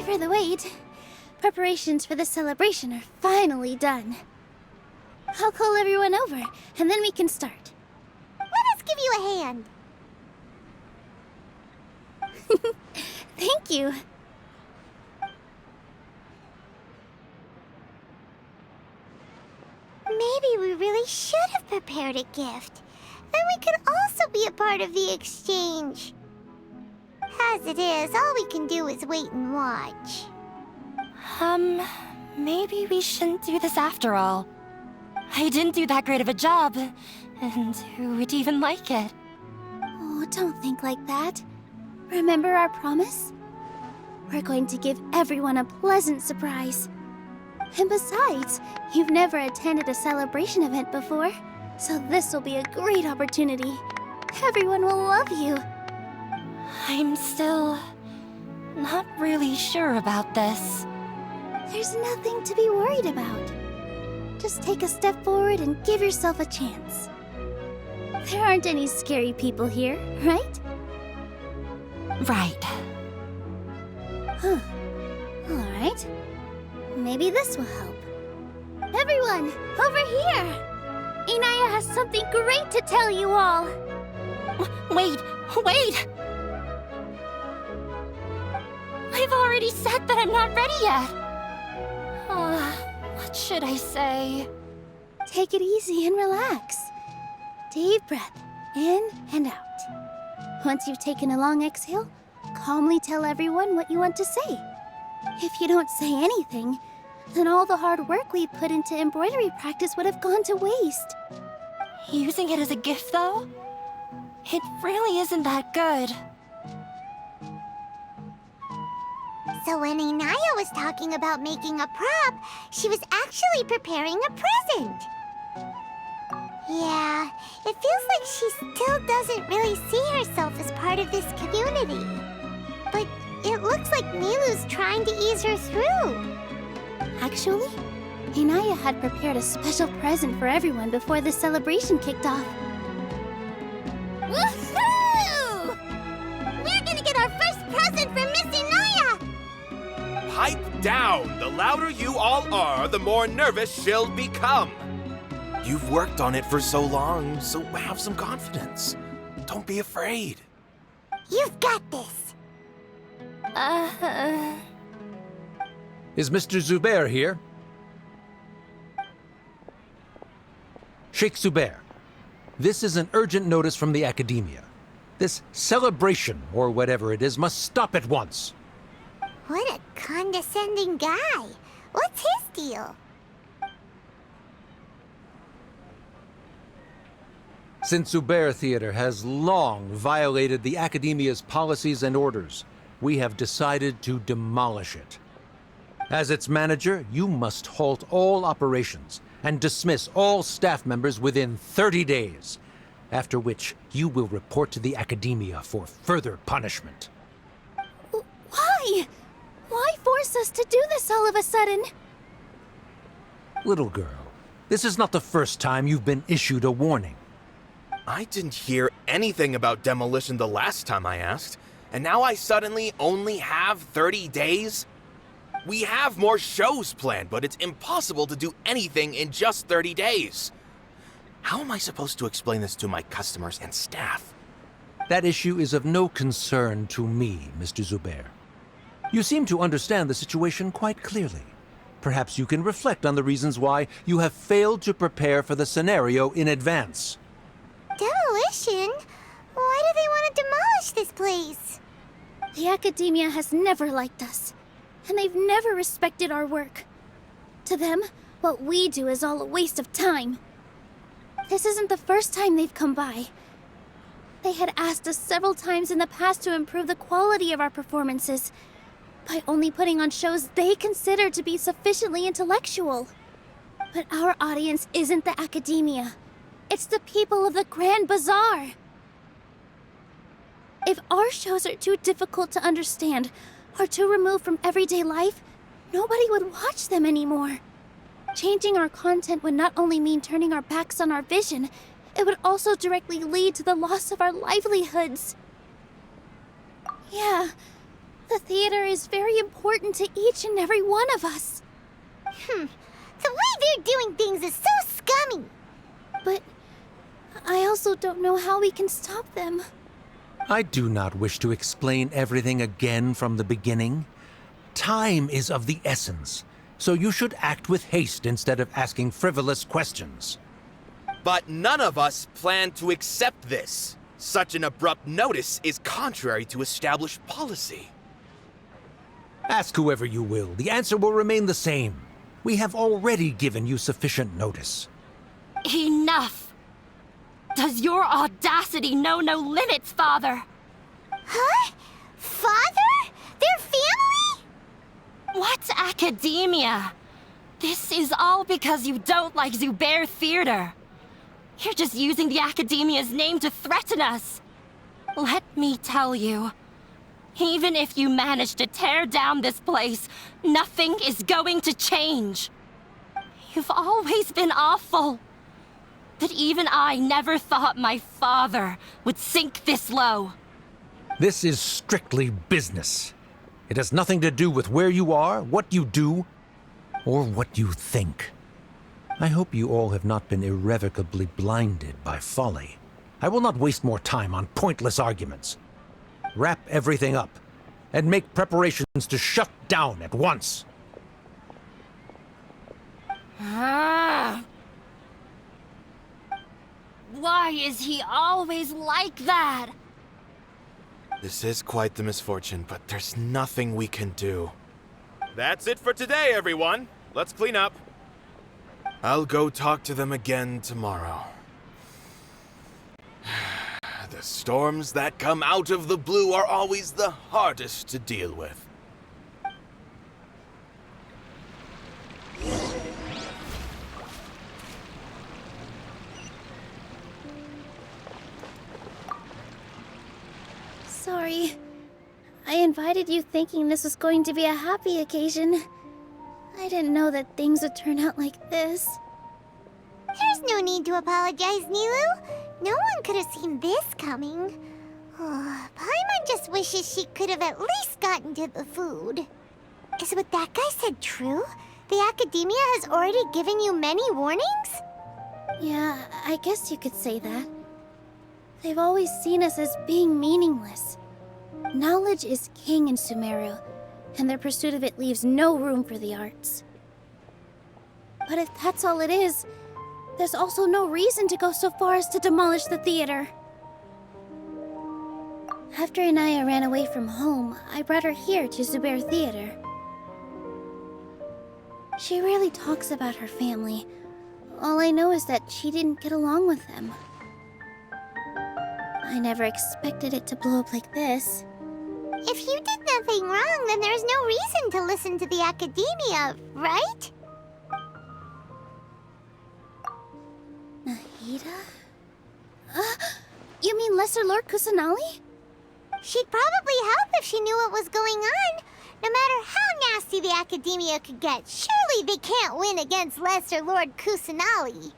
for the wait. Preparations for the celebration are finally done. I'll call everyone over, and then we can start. Let us give you a hand. Thank you. Maybe we really should have prepared a gift. Then we could also be a part of the exchange. As it is, all we can do is wait and watch. Maybe we shouldn't do this after all. I didn't do that great of a job, and who would even like it? Oh, don't think like that. Remember our promise? We're going to give everyone a pleasant surprise. And besides, you've never attended a celebration event before, so this will be a great opportunity. Everyone will love you. I'm still not really sure about this. There's nothing to be worried about. Just take a step forward and give yourself a chance. There aren't any scary people here, right? Right. Huh. Alright. Maybe this will help. Everyone, over here! Inaya has something great to tell you all! Wait! I've already said that I'm not ready yet! What should I say? Take it easy and relax. Deep breath, in and out. Once you've taken a long exhale, calmly tell everyone what you want to say. If you don't say anything, then all the hard work we put into embroidery practice would have gone to waste. Using it as a gift, though? It really isn't that good. So when Inaya was talking about making a prop, she was actually preparing a present. Yeah, it feels like she still doesn't really see herself as part of this community. But it looks like Milu's trying to ease her through. Actually, Inaya had prepared a special present for everyone before the celebration kicked off. Woohoo! We're gonna get our first present from Miss Inaya! Pipe down! The louder you all are, the more nervous she'll become. You've worked on it for so long, so have some confidence. Don't be afraid. You've got this. Is Mr. Zubair here? Sheikh Zubair, this is an urgent notice from the Academia. This celebration, or whatever it is, must stop at once. What a condescending guy. What's his deal? Since Zubair Theater has long violated the Academia's policies and orders, we have decided to demolish it. As its manager, you must halt all operations and dismiss all staff members within 30 days, after which you will report to the Academia for further punishment. Why? Why force us to do this all of a sudden? Little girl, this is not the first time you've been issued a warning. I didn't hear anything about demolition the last time I asked, and now I suddenly only have 30 days? We have more shows planned, but it's impossible to do anything in just 30 days. How am I supposed to explain this to my customers and staff? That issue is of no concern to me, Mr. Zubair. You seem to understand the situation quite clearly. Perhaps you can reflect on the reasons why you have failed to prepare for the scenario in advance. Demolition? Why do they want to demolish this place? The Academia has never liked us, and they've never respected our work. To them, what we do is all a waste of time. This isn't the first time they've come by. They had asked us several times in the past to improve the quality of our performances by only putting on shows they consider to be sufficiently intellectual. But our audience isn't the Academia. It's the people of the Grand Bazaar. If our shows are too difficult to understand or too removed from everyday life, nobody would watch them anymore. Changing our content would not only mean turning our backs on our vision, it would also directly lead to the loss of our livelihoods. Yeah, The theater is very important to each and every one of us. The way they're doing things is so scummy. But I also don't know how we can stop them. I do not wish to explain everything again from the beginning. Time is of the essence, so you should act with haste instead of asking frivolous questions. But none of us plan to accept this. Such an abrupt notice is contrary to established policy. Ask whoever you will, the answer will remain the same. We have already given you sufficient notice. Enough! Does your audacity know no limits, Father? Huh? Father? Their family? What's academia? This is all because you don't like Zubair Theater. You're just using the Academia's name to threaten us. Let me tell you, even if you manage to tear down this place, nothing is going to change. You've always been awful. But even I never thought my father would sink this low. This is strictly business. It has nothing to do with where you are, what you do, or what you think. I hope you all have not been irrevocably blinded by folly. I will not waste more time on pointless arguments. Wrap everything up, and make preparations to shut down at once. Why is he always like that? This is quite the misfortune, but there's nothing we can do. That's it for today, everyone. Let's clean up. I'll go talk to them again tomorrow. The storms that come out of the blue are always the hardest to deal with. Sorry. I invited you thinking this was going to be a happy occasion. I didn't know that things would turn out like this. There's no need to apologize, Nilu. No one could have seen this coming. Oh, Paimon just wishes she could have at least gotten to the food. Is what that guy said true? The Academia has already given you many warnings? Yeah, I guess you could say that. They've always seen us as being meaningless. Knowledge is king in Sumeru, and their pursuit of it leaves no room for the arts. But if that's all it is, there's also no reason to go so far as to demolish the theater. After Inaya ran away from home, I brought her here to Zubair Theater. She rarely talks about her family. All I know is that she didn't get along with them. I never expected it to blow up like this. If you did nothing wrong, then there's no reason to listen to the Academia, right? Nahida? You mean Lesser Lord Kusanali? She'd probably help if she knew what was going on. No matter how nasty the Academia could get, surely they can't win against Lesser Lord Kusanali.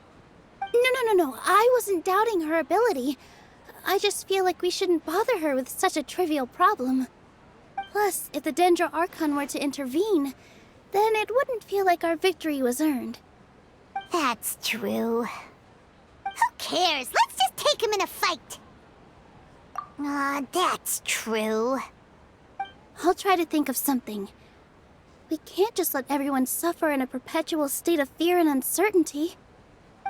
No. I wasn't doubting her ability. I just feel like we shouldn't bother her with such a trivial problem. Plus, if the Dendro Archon were to intervene, then it wouldn't feel like our victory was earned. That's true. Who cares? Let's just take him in a fight. That's true. I'll try to think of something. We can't just let everyone suffer in a perpetual state of fear and uncertainty.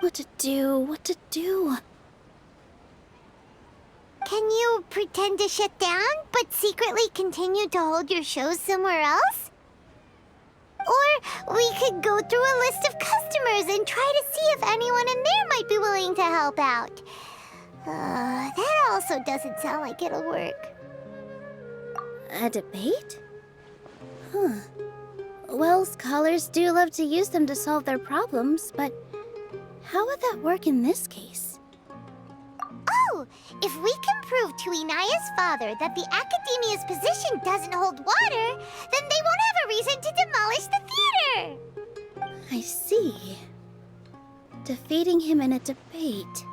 What to do? Can you pretend to shut down, but secretly continue to hold your shows somewhere else? Or we could go through a list of customers and try to see if anyone in there might be willing to help out. That also doesn't sound like it'll work. A debate? Huh. Well, scholars do love to use them to solve their problems, but how would that work in this case? Oh, if we can prove to Inaya's father that the Academia's position doesn't hold water, then they won't have a reason to demolish the theater! I see. Defeating him in a debate.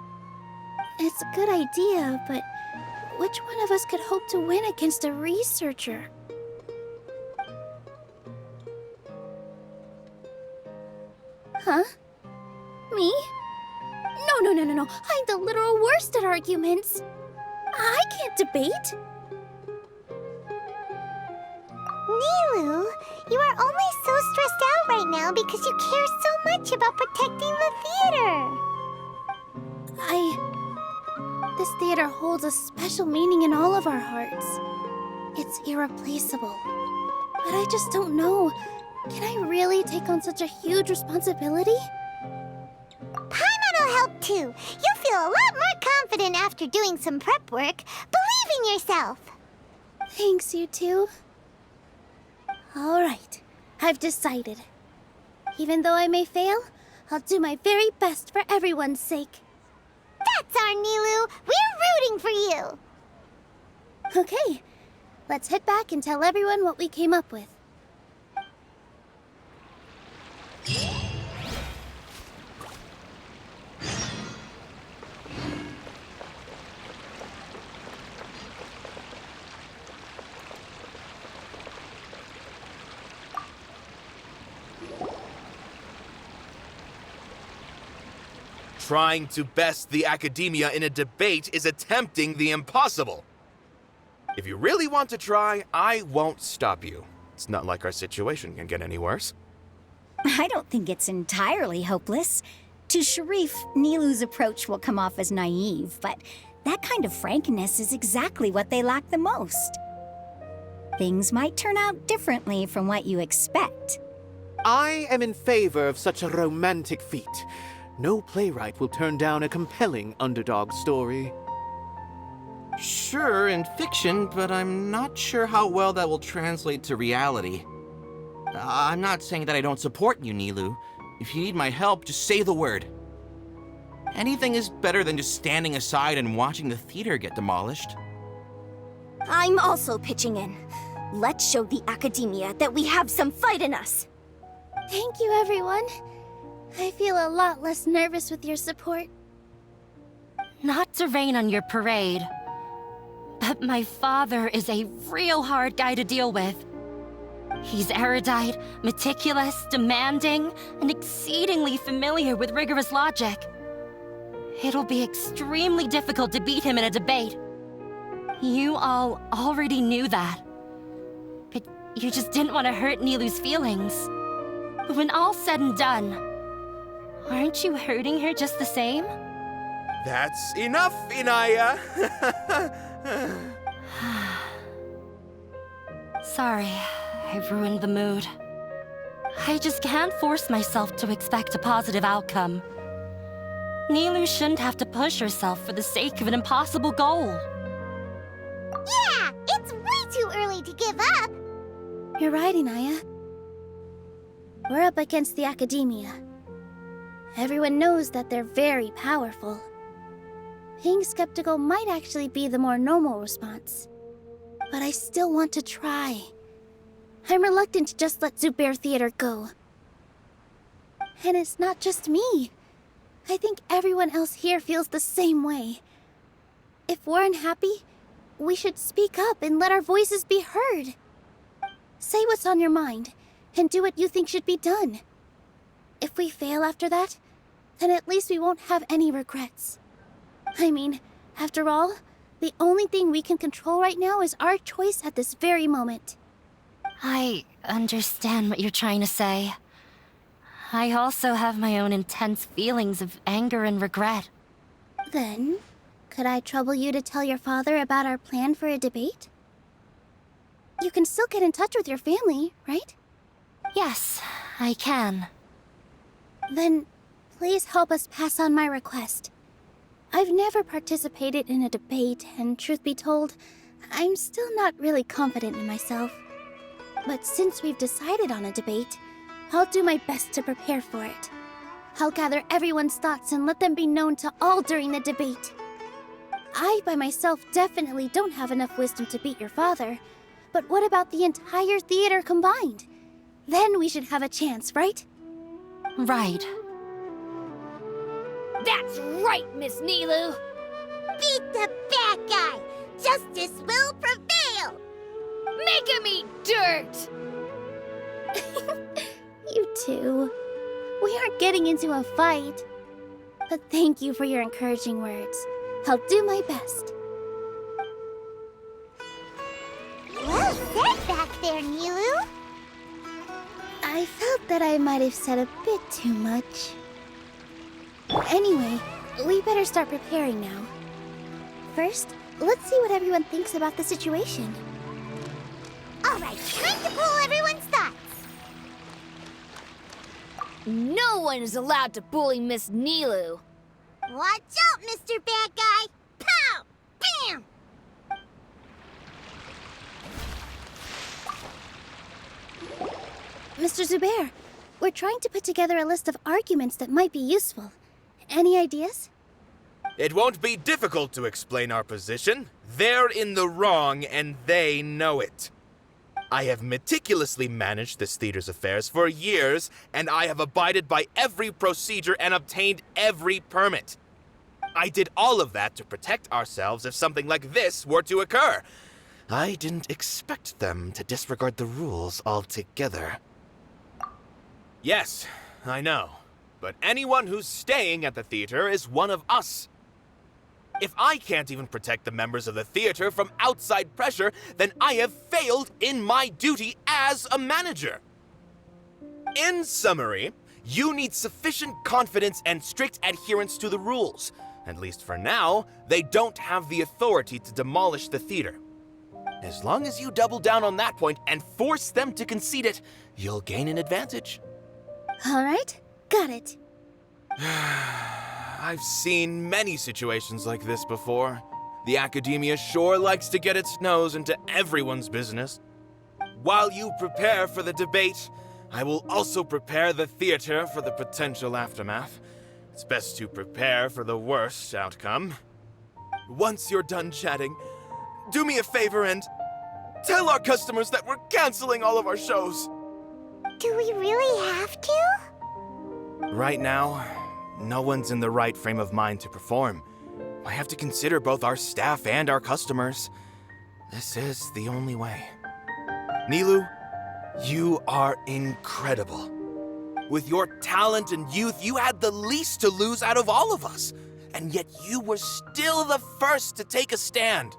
It's a good idea, but which one of us could hope to win against a researcher? Huh? Me? No. I'm the literal worst at arguments. I can't debate. Nilu, you are only so stressed out right now because you care so much about protecting the theater. This theater holds a special meaning in all of our hearts. It's irreplaceable. But I just don't know. Can I really take on such a huge responsibility? Paimon will help too. You'll feel a lot more confident after doing some prep work. Believe in yourself. Thanks, you two. All right, I've decided. Even though I may fail, I'll do my very best for everyone's sake. That's our Nilu. We're rooting for you. Okay, let's head back and tell everyone what we came up with. Trying to best the academia in a debate is attempting the impossible. If you really want to try, I won't stop you. It's not like our situation can get any worse. I don't think it's entirely hopeless. To Sharif, Nilu's approach will come off as naive, but that kind of frankness is exactly what they lack the most. Things might turn out differently from what you expect. I am in favor of such a romantic feat. No playwright will turn down a compelling underdog story. Sure, in fiction, but I'm not sure how well that will translate to reality. I'm not saying that I don't support you, Nilu. If you need my help, just say the word. Anything is better than just standing aside and watching the theater get demolished. I'm also pitching in. Let's show the academia that we have some fight in us. Thank you, everyone. I feel a lot less nervous with your support. Not to rain on your parade, but my father is a real hard guy to deal with. He's erudite, meticulous, demanding, and exceedingly familiar with rigorous logic. It'll be extremely difficult to beat him in a debate. You all already knew that. But you just didn't want to hurt Nilu's feelings. But when all's said and done, aren't you hurting her just the same? That's enough, Inaya. Sorry, I ruined the mood. I just can't force myself to expect a positive outcome. Nilu shouldn't have to push herself for the sake of an impossible goal. Yeah, it's way too early to give up. You're right, Inaya. We're up against the academia. Everyone knows that they're very powerful. Being skeptical might actually be the more normal response. But I still want to try. I'm reluctant to just let Zubair Theater go. And it's not just me. I think everyone else here feels the same way. If we're unhappy, we should speak up and let our voices be heard. Say what's on your mind, and do what you think should be done. If we fail after that, then at least we won't have any regrets. I mean, after all, the only thing we can control right now is our choice at this very moment. I understand what you're trying to say. I also have my own intense feelings of anger and regret. Then, could I trouble you to tell your father about our plan for a debate? You can still get in touch with your family, right? Yes, I can. Then, please help us pass on my request. I've never participated in a debate, and truth be told, I'm still not really confident in myself. But since we've decided on a debate, I'll do my best to prepare for it. I'll gather everyone's thoughts and let them be known to all during the debate. I, by myself, definitely don't have enough wisdom to beat your father. But what about the entire theater combined? Then we should have a chance, right? Right. That's right, Miss Nilu. Beat the bad guy. Justice will prevail. Make him eat dirt. You two. We aren't getting into a fight. But thank you for your encouraging words. I'll do my best. Well said back there, Nilu. I felt that I might have said a bit too much. Anyway, we better start preparing now. First, let's see what everyone thinks about the situation. All right, time to pull everyone's thoughts. No one is allowed to bully Miss Nilu. Watch out, Mr. Bad Guy. Pow! Bam! Mr. Zubair, we're trying to put together a list of arguments that might be useful. Any ideas? It won't be difficult to explain our position. They're in the wrong, and they know it. I have meticulously managed this theater's affairs for years, and I have abided by every procedure and obtained every permit. I did all of that to protect ourselves if something like this were to occur. I didn't expect them to disregard the rules altogether. Yes, I know. But anyone who's staying at the theater is one of us. If I can't even protect the members of the theater from outside pressure, then I have failed in my duty as a manager. In summary, you need sufficient confidence and strict adherence to the rules. At least for now, they don't have the authority to demolish the theater. As long as you double down on that point and force them to concede it, you'll gain an advantage. All right, got it. I've seen many situations like this before. The academia sure likes to get its nose into everyone's business. While you prepare for the debate, I will also prepare the theater for the potential aftermath. It's best to prepare for the worst outcome. Once you're done chatting, do me a favor and tell our customers that we're canceling all of our shows. Do we really have to? Right now, no one's in the right frame of mind to perform. I have to consider both our staff and our customers. This is the only way. Nilu, you are incredible. With your talent and youth, you had the least to lose out of all of us. And yet you were still the first to take a stand.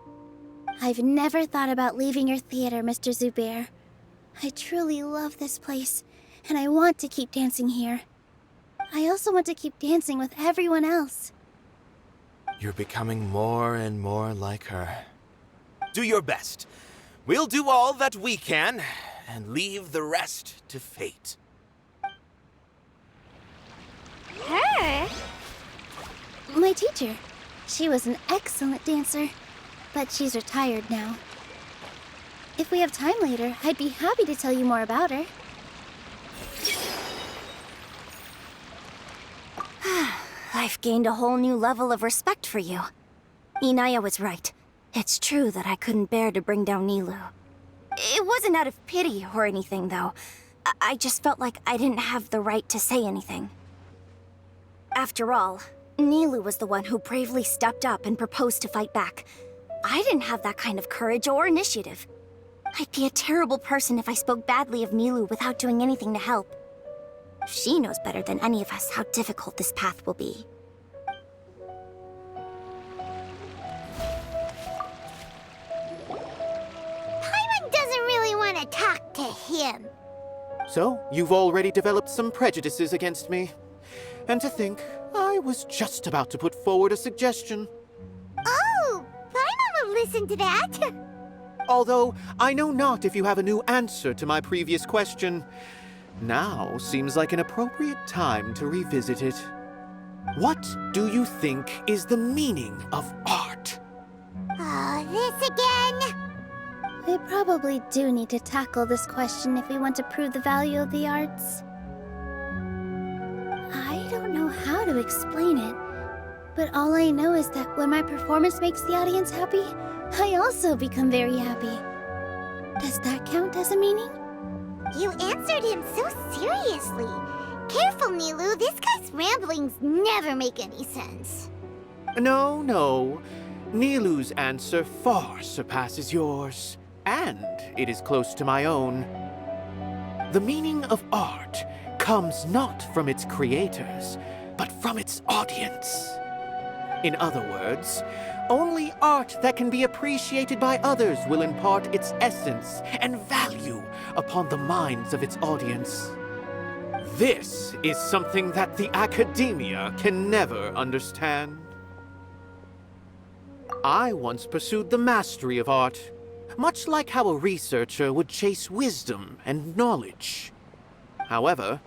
I've never thought about leaving your theater, Mr. Zubair. I truly love this place, and I want to keep dancing here. I also want to keep dancing with everyone else. You're becoming more and more like her. Do your best. We'll do all that we can, and leave the rest to fate. Her? My teacher. She was an excellent dancer, but she's retired now. If we have time later, I'd be happy to tell you more about her. I've gained a whole new level of respect for you. Inaya was right. It's true that I couldn't bear to bring down Nilu. It wasn't out of pity or anything, though. I just felt like I didn't have the right to say anything. After all, Nilu was the one who bravely stepped up and proposed to fight back. I didn't have that kind of courage or initiative. I'd be a terrible person if I spoke badly of Nilu without doing anything to help. She knows better than any of us how difficult this path will be. Paimon doesn't really want to talk to him. So, you've already developed some prejudices against me. And to think, I was just about to put forward a suggestion. Oh, Paimon will listen to that. Although, I know not if you have a new answer to my previous question. Now seems like an appropriate time to revisit it. What do you think is the meaning of art? Oh, this again? We probably do need to tackle this question if we want to prove the value of the arts. I don't know how to explain it, but all I know is that when my performance makes the audience happy, I also become very happy. Does that count as a meaning? You answered him so seriously. Careful, Nilu. This guy's ramblings never make any sense. No. Nilu's answer far surpasses yours, and it is close to my own. The meaning of art comes not from its creators, but from its audience. In other words, only art that can be appreciated by others will impart its essence and value upon the minds of its audience. This is something that the academia can never understand. I once pursued the mastery of art, much like how a researcher would chase wisdom and knowledge. However,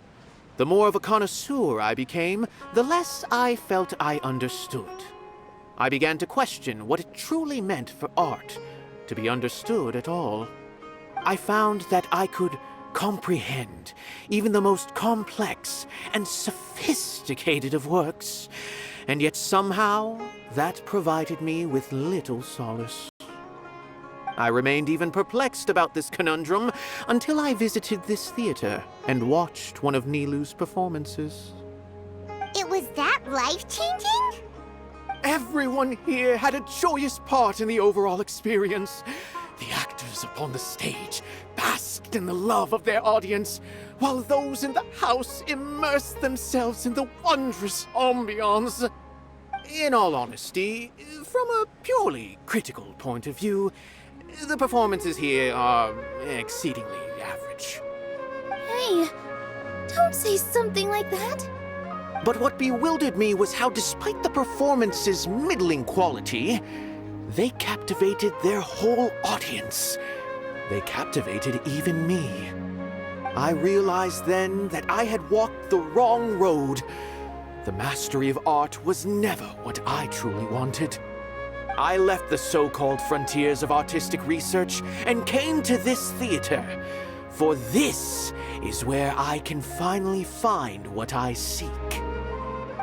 the more of a connoisseur I became, the less I felt I understood. I began to question what it truly meant for art to be understood at all. I found that I could comprehend even the most complex and sophisticated of works, and yet somehow that provided me with little solace. I remained even perplexed about this conundrum until I visited this theater and watched one of Nilu's performances. It was that life-changing? Everyone here had a joyous part in the overall experience. The actors upon the stage basked in the love of their audience, while those in the house immersed themselves in the wondrous ambiance. In all honesty, from a purely critical point of view, the performances here are exceedingly average. Hey, don't say something like that. But what bewildered me was how, despite the performance's middling quality, they captivated their whole audience. They captivated even me. I realized then that I had walked the wrong road. The mastery of art was never what I truly wanted. I left the so-called frontiers of artistic research and came to this theater, for this is where I can finally find what I seek.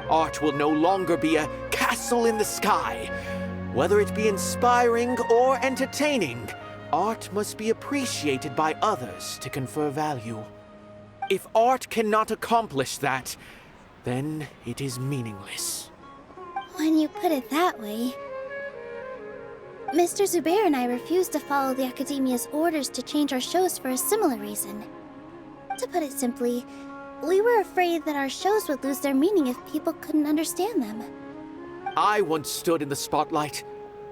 Art will no longer be a castle in the sky. Whether it be inspiring or entertaining, art must be appreciated by others to confer value. If art cannot accomplish that, then it is meaningless. When you put it that way... Mr. Zubair and I refused to follow the Academia's orders to change our shows for a similar reason. To put it simply, we were afraid that our shows would lose their meaning if people couldn't understand them. I once stood in the spotlight,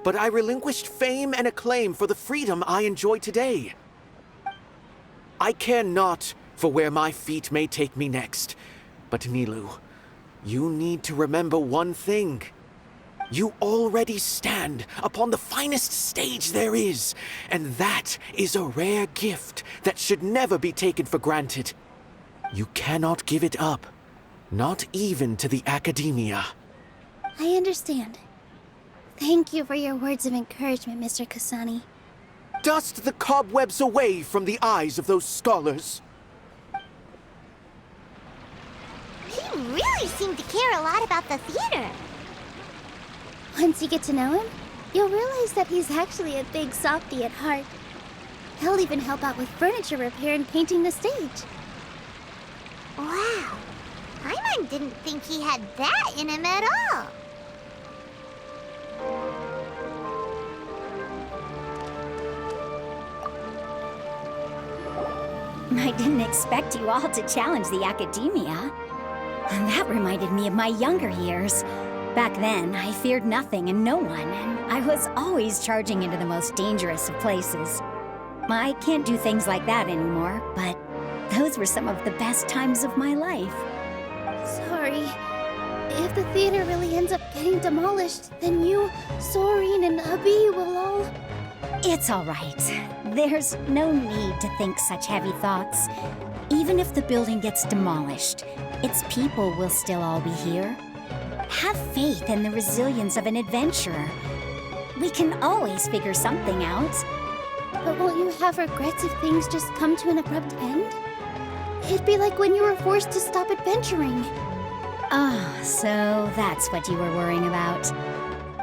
but I relinquished fame and acclaim for the freedom I enjoy today. I care not for where my feet may take me next, but Nilu, you need to remember one thing. You already stand upon the finest stage there is, and that is a rare gift that should never be taken for granted. You cannot give it up, not even to the Academia. I understand. Thank you for your words of encouragement, Mr. Kasani. Dust the cobwebs away from the eyes of those scholars. He really seemed to care a lot about the theater. Once you get to know him, you'll realize that he's actually a big softie at heart. He'll even help out with furniture repair and painting the stage. Wow. Paimon didn't think he had that in him at all. I didn't expect you all to challenge the Academia. And that reminded me of my younger years. Back then, I feared nothing and no one, and I was always charging into the most dangerous of places. I can't do things like that anymore, but those were some of the best times of my life. Sorry. If the theater really ends up getting demolished, then you, Sorin, and Abi will all... It's all right. There's no need to think such heavy thoughts. Even if the building gets demolished, its people will still all be here. Have faith in the resilience of an adventurer. We can always figure something out. But won't you have regrets if things just come to an abrupt end? It'd be like when you were forced to stop adventuring. Ah, so that's what you were worrying about.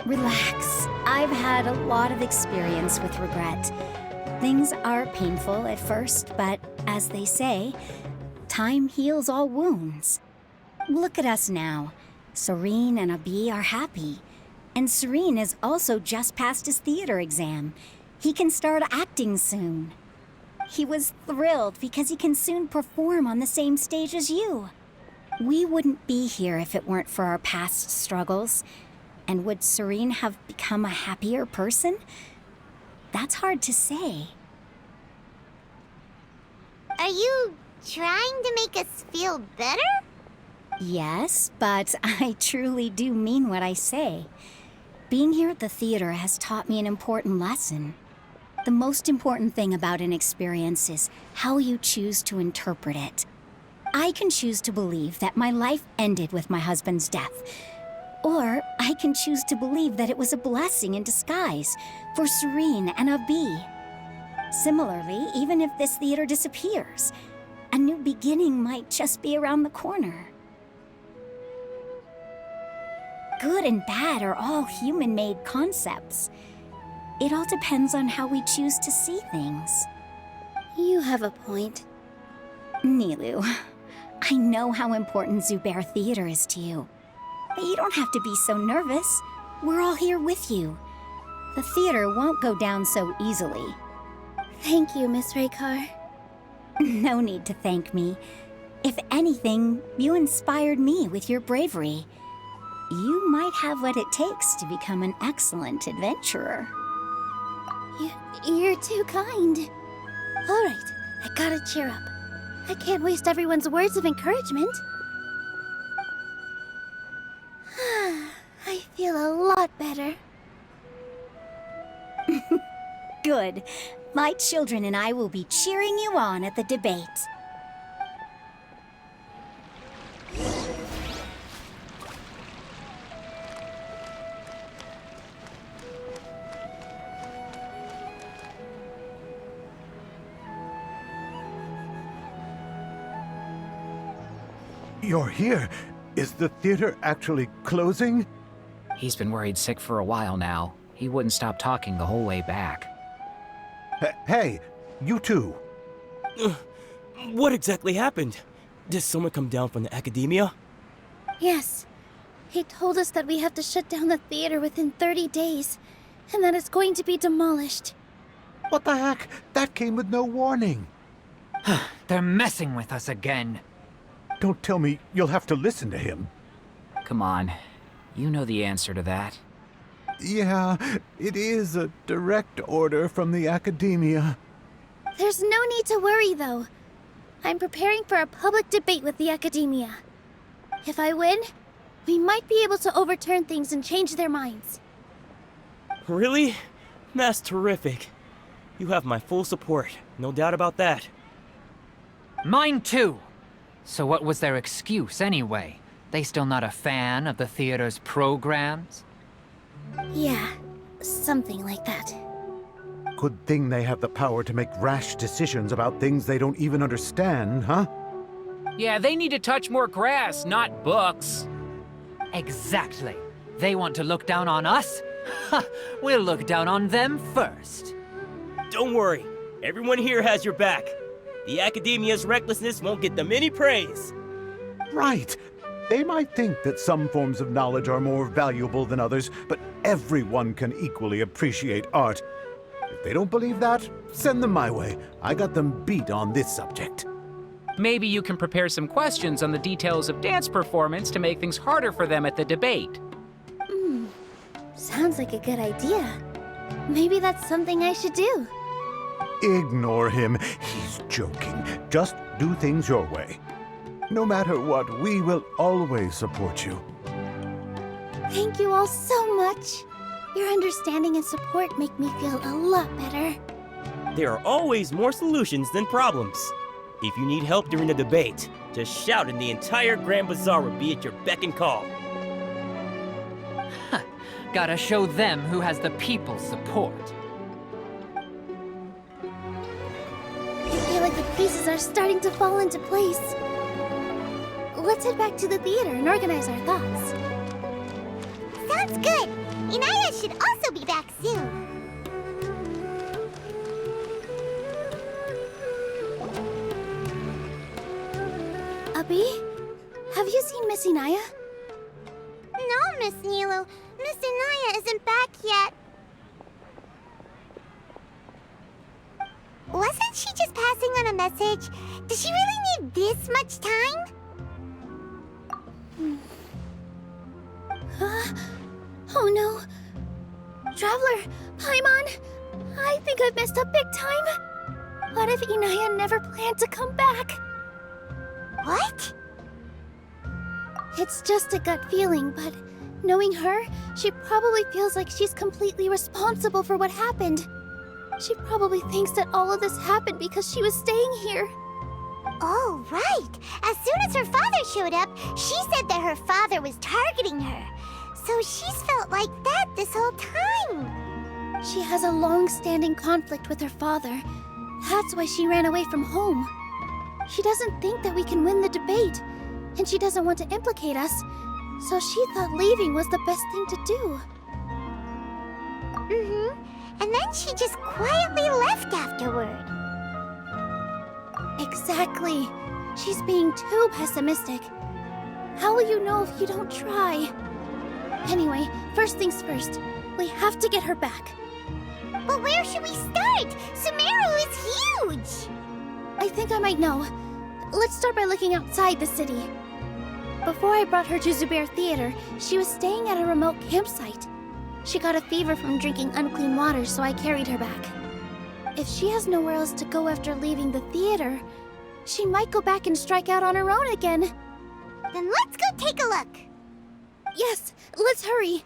Relax. I've had a lot of experience with regret. Things are painful at first, but as they say, time heals all wounds. Look at us now. Serene and Abi are happy. And Serene has also just passed his theater exam. He can start acting soon. He was thrilled because he can soon perform on the same stage as you. We wouldn't be here if it weren't for our past struggles. And would Serene have become a happier person? That's hard to say. Are you trying to make us feel better? Yes, but I truly do mean what I say. Being here at the theater has taught me an important lesson. The most important thing about an experience is how you choose to interpret it. I can choose to believe that my life ended with my husband's death. Or I can choose to believe that it was a blessing in disguise for Serene and Abi. Similarly, even if this theater disappears, a new beginning might just be around the corner. Good and bad are all human-made concepts. It all depends on how we choose to see things. You have a point. Nilou, I know how important Zubair Theater is to you. But you don't have to be so nervous. We're all here with you. The theater won't go down so easily. Thank you, Miss Raykar. No need to thank me. If anything, you inspired me with your bravery. You might have what it takes to become an excellent adventurer. You're too kind. All right, I gotta cheer up. I can't waste everyone's words of encouragement. I feel a lot better. Good. My children and I will be cheering you on at the debate. You're here. Is the theater actually closing? He's been worried sick for a while now. He wouldn't stop talking the whole way back. Hey, you two. What exactly happened? Did someone come down from the academia? Yes. He told us that we have to shut down the theater within 30 days, and that it's going to be demolished. What the heck? That came with no warning. They're messing with us again. Don't tell me you'll have to listen to him. Come on. You know the answer to that. Yeah, it is a direct order from the academia. There's no need to worry, though. I'm preparing for a public debate with the academia. If I win, we might be able to overturn things and change their minds. Really? That's terrific. You have my full support, no doubt about that. Mine too! So what was their excuse anyway? They still not a fan of the theater's programs? Yeah, something like that. Good thing they have the power to make rash decisions about things they don't even understand, huh? Yeah, they need to touch more grass, not books. Exactly. They want to look down on us? Ha! We'll look down on them first. Don't worry, everyone here has your back. The academia's recklessness won't get them any praise. Right. They might think that some forms of knowledge are more valuable than others, but everyone can equally appreciate art. If they don't believe that, send them my way. I got them beat on this subject. Maybe you can prepare some questions on the details of dance performance to make things harder for them at the debate. Sounds like a good idea. Maybe that's something I should do. Ignore him. He's joking. Just do things your way. No matter what, we will always support you. Thank you all so much. Your understanding and support make me feel a lot better. There are always more solutions than problems. If you need help during the debate, just shout and the entire Grand Bazaar will be at your beck and call. Gotta show them who has the people's support. I feel like the pieces are starting to fall into place. Let's head back to the theater and organize our thoughts. Sounds good. Inaya should also be back soon. Abi, have you seen Miss Inaya? No, Miss Nilou. Miss Inaya isn't back yet. Wasn't she just passing on a message? Does she really need this much time? Oh no. Traveler, Paimon, I think I've messed up big time. What if Inaya never planned to come back? What? It's just a gut feeling, but knowing her, she probably feels like she's completely responsible for what happened. She probably thinks that all of this happened because she was staying here. Oh, right. As soon as her father showed up, she said that her father was targeting her. So she's felt like that this whole time. She has a long-standing conflict with her father. That's why she ran away from home. She doesn't think that we can win the debate, and she doesn't want to implicate us, so she thought leaving was the best thing to do. And then she just quietly left afterward. Exactly. She's being too pessimistic. How will you know if you don't try? Anyway, first things first. We have to get her back. But where should we start? Sumeru is huge! I think I might know. Let's start by looking outside the city. Before I brought her to Zubair Theater, she was staying at a remote campsite. She got a fever from drinking unclean water, so I carried her back. If she has nowhere else to go after leaving the theater, she might go back and strike out on her own again. Then let's go take a look. Yes, let's hurry.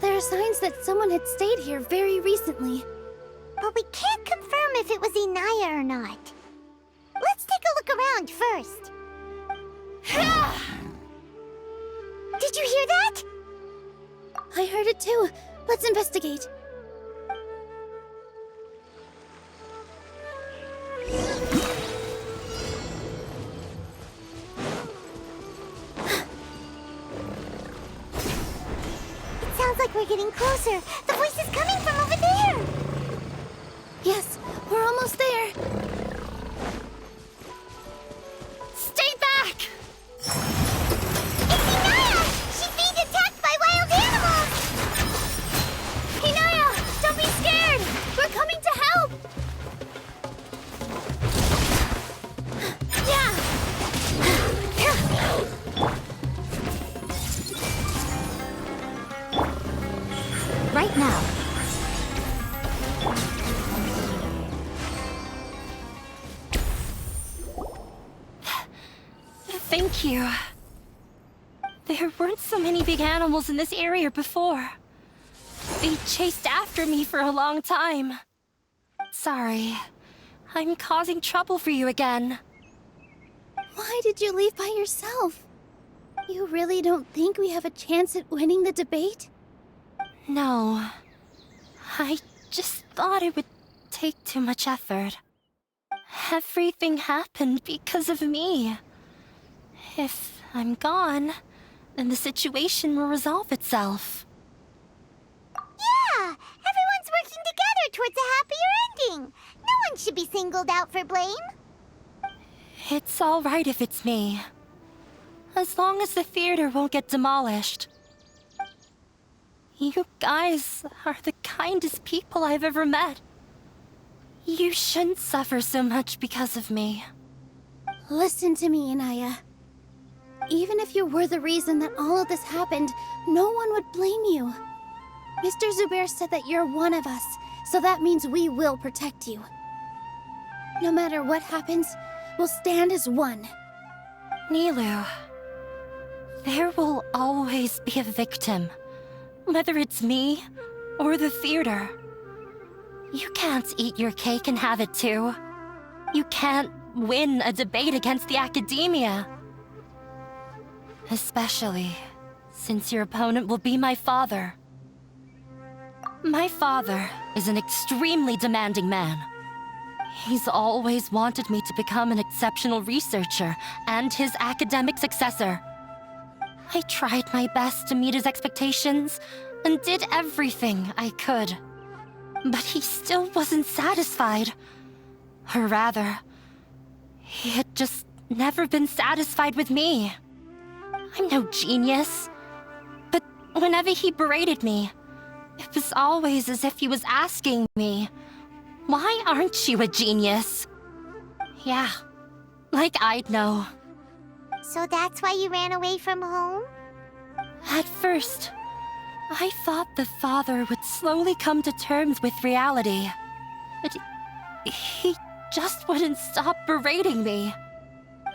There are signs that someone had stayed here very recently. But we can't confirm if it was Inaya or not. Let's take a look around first. Did you hear that? I heard it too. Let's investigate. It sounds like we're getting closer. The voice is coming from over there. Yes, we're almost there. Stay back! It's Inaya! She's being attacked by wild animals! Inaya, don't be scared! We're coming to help! Yeah! Right now. Thank you. There weren't so many big animals in this area before. They chased after me for a long time. Sorry. I'm causing trouble for you again. Why did you leave by yourself? You really don't think we have a chance at winning the debate? No. I just thought it would take too much effort. Everything happened because of me. If I'm gone, then the situation will resolve itself. Yeah! Everyone's working together towards a happier ending. No one should be singled out for blame. It's all right if it's me. As long as the theater won't get demolished. You guys are the kindest people I've ever met. You shouldn't suffer so much because of me. Listen to me, Inaya. Even if you were the reason that all of this happened, no one would blame you. Mr. Zubair said that you're one of us, so that means we will protect you. No matter what happens, we'll stand as one. Nilou, there will always be a victim. Whether it's me or the theater. You can't eat your cake and have it too. You can't win a debate against the academia. Especially since your opponent will be my father. My father is an extremely demanding man. He's always wanted me to become an exceptional researcher and his academic successor. I tried my best to meet his expectations and did everything I could. But he still wasn't satisfied. Or rather, he had just never been satisfied with me. I'm no genius. But whenever he berated me, it was always as if he was asking me, "Why aren't you a genius?" Yeah, like I'd know. So that's why you ran away from home? At first, I thought the father would slowly come to terms with reality. But he just wouldn't stop berating me.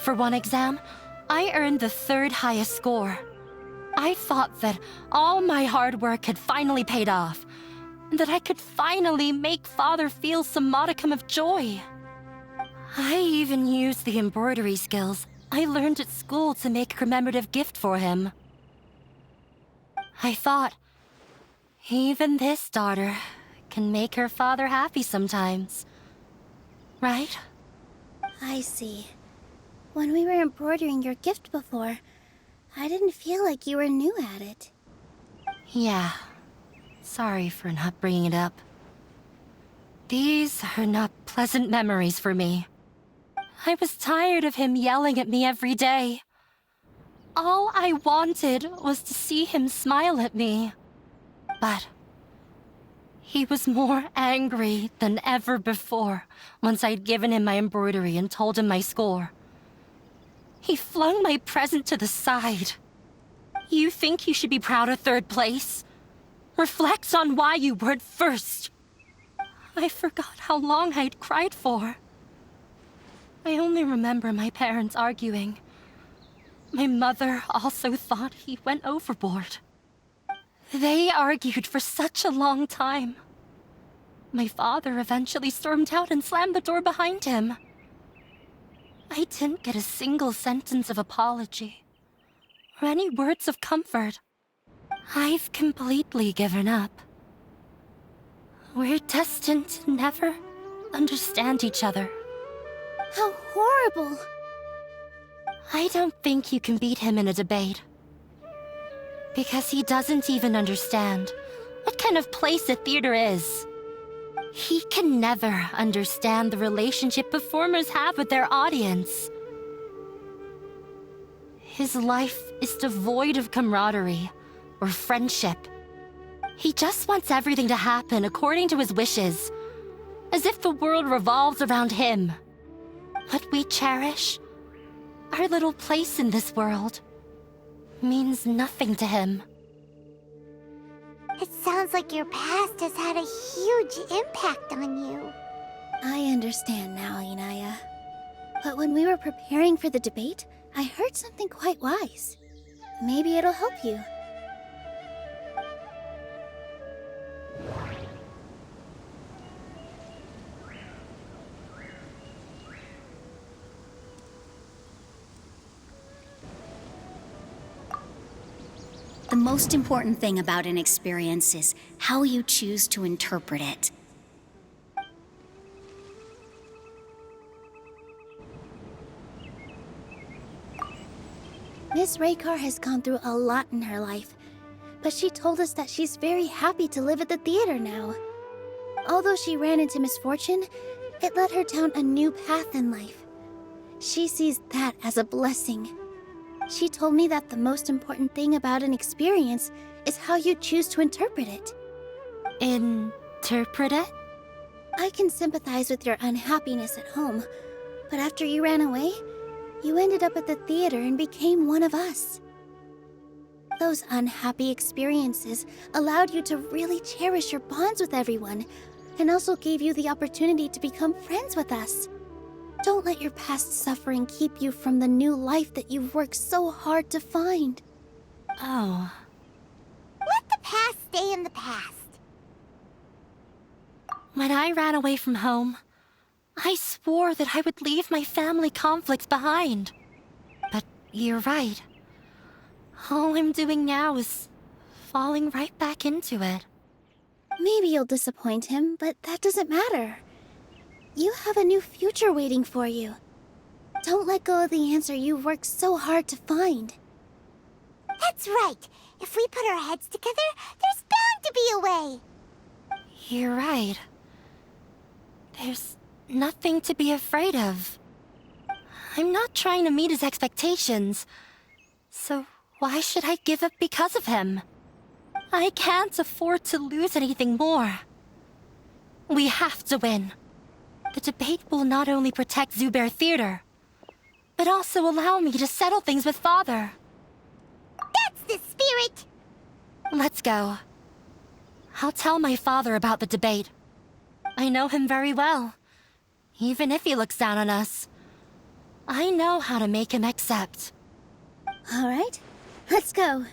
For one exam, I earned the 3rd highest score. I thought that all my hard work had finally paid off, and that I could finally make father feel some modicum of joy. I even used the embroidery skills I learned at school to make a commemorative gift for him. I thought, even this daughter can make her father happy sometimes. Right? I see. When we were embroidering your gift before, I didn't feel like you were new at it. Yeah. Sorry for not bringing it up. These are not pleasant memories for me. I was tired of him yelling at me every day. All I wanted was to see him smile at me. But he was more angry than ever before once I'd given him my embroidery and told him my score. He flung my present to the side. You think you should be proud of 3rd place? Reflect on why you weren't first. I forgot how long I'd cried for. I only remember my parents arguing. My mother also thought he went overboard. They argued for such a long time. My father eventually stormed out and slammed the door behind him. I didn't get a single sentence of apology or any words of comfort. I've completely given up. We're destined to never understand each other. How horrible! I don't think you can beat him in a debate. Because he doesn't even understand what kind of place a theater is. He can never understand the relationship performers have with their audience. His life is devoid of camaraderie or friendship. He just wants everything to happen according to his wishes, as if the world revolves around him. What we cherish, our little place in this world, means nothing to him. It sounds like your past has had a huge impact on you. I understand now, Inaya. But when we were preparing for the debate, I heard something quite wise. Maybe it'll help you. The most important thing about an experience is how you choose to interpret it. Miss Raykar has gone through a lot in her life, but she told us that she's very happy to live at the theater now. Although she ran into misfortune, it led her down a new path in life. She sees that as a blessing. She told me that the most important thing about an experience is how you choose to interpret it. Interpret it? I can sympathize with your unhappiness at home, but after you ran away, you ended up at the theater and became one of us. Those unhappy experiences allowed you to really cherish your bonds with everyone, and also gave you the opportunity to become friends with us. Don't let your past suffering keep you from the new life that you've worked so hard to find. Oh. Let the past stay in the past. When I ran away from home, I swore that I would leave my family conflicts behind. But you're right. All I'm doing now is falling right back into it. Maybe you'll disappoint him, but that doesn't matter. You have a new future waiting for you. Don't let go of the answer you've worked so hard to find. That's right. If we put our heads together, there's bound to be a way. You're right. There's nothing to be afraid of. I'm not trying to meet his expectations, so why should I give up because of him? I can't afford to lose anything more. We have to win. The debate will not only protect Zubair Theater, but also allow me to settle things with Father. That's the spirit! Let's go. I'll tell my father about the debate. I know him very well. Even if he looks down on us, I know how to make him accept. All right, let's go.